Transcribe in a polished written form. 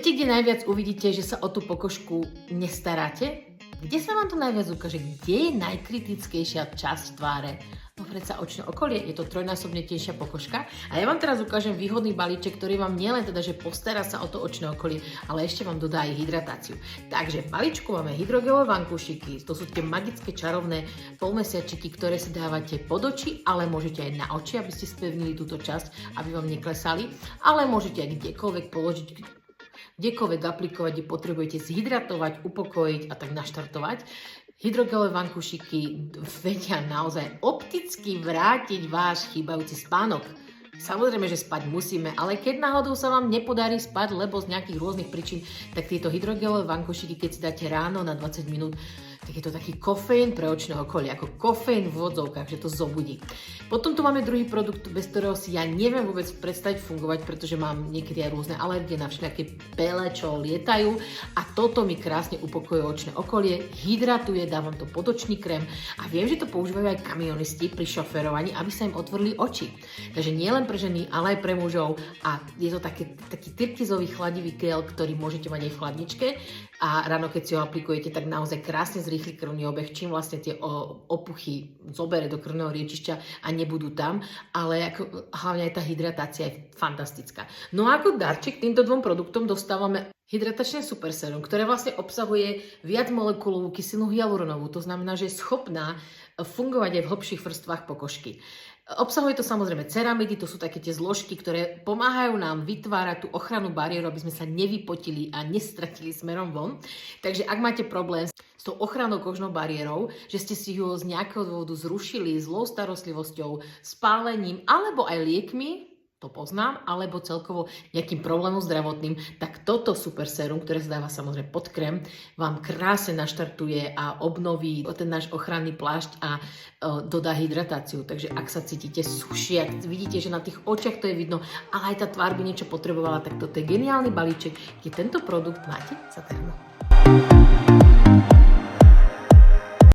Viete, kde najviac uvidíte, že sa o tú pokožku nestaráte? Kde sa vám to najviac ukáže? Kde je najkritickejšia časť tváre? No predsa očné okolie, je to trojnásobne tenšia pokožka. A ja vám teraz ukážem výhodný balíček, ktorý vám nielen teda, že postará sa o to očné okolie, ale ešte vám dodá aj hydratáciu. Takže v balíčku máme hydrogelové vankušiky, to sú tie magické čarovné polmesiačiky, ktoré si dávate pod oči, ale môžete aj na oči, aby ste spevnili túto časť, aby vám neklesali, ale môžete aj kdekoľvek položiť, kdekoľvek aplikovať, kde potrebujete zhydratovať, upokojiť a tak naštartovať. Hydrogelové vankušiky vedia naozaj opticky vrátiť váš chýbajúci spánok. Samozrejme, že spať musíme, ale keď náhodou sa vám nepodarí spať, lebo z nejakých rôznych príčin, tak tieto hydrogelové vankušiky, keď si dáte ráno na 20 minút, tak je to taký kofeín pre očné okolie, ako kofeín v vodzovkách, že to zobudí. Potom tu máme druhý produkt, bez ktorého si ja neviem vôbec predstaviť fungovať, pretože mám niekedy aj rôzne alergie na všelijaké pele, čo lietajú a toto mi krásne upokojuje očné okolie, hydratuje, dávam to podočný krém a viem, že to používajú aj kamionisti pri šoferovaní, aby sa im otvorili oči. Takže nie len pre ženy, ale aj pre mužov a je to taký tyrkizový chladivý gel, ktorý môžete mať aj v chladničke a ráno, keď si ho aplikujete, tak naozaj krásne zrýchli krvný obeh, čím vlastne tie opuchy zobere do krvného riečišťa a nebudú tam, ale hlavne aj tá hydratácia je fantastická. No a ako darček týmto dvom produktom dostávame hydratačné super sérum, ktoré vlastne obsahuje viac molekulovú kyselinu hyaluronovú, to znamená, že je schopná fungovať aj v hlbších vrstvách pokožky. Obsahuje to samozrejme ceramidy, to sú také tie zložky, ktoré pomáhajú nám vytvárať tú ochrannú bariéru, aby sme sa nevypotili a nestratili smerom von. Takže ak máte problém s tou ochrannou kožnou bariérou, že ste si ju z nejakého dôvodu zrušili zlou starostlivosťou, spálením alebo aj liekmi, to poznám, alebo celkovo nejakým problémom zdravotným, tak toto super sérum, ktoré sa dáva samozrejme pod krém, vám krásne naštartuje a obnoví ten náš ochranný plášť a dodá hydratáciu. Takže ak sa cítite sušie, ak vidíte, že na tých očiach to je vidno, ale aj tá tvár by niečo potrebovala, tak toto je geniálny balíček, kde tento produkt máte zadarmo.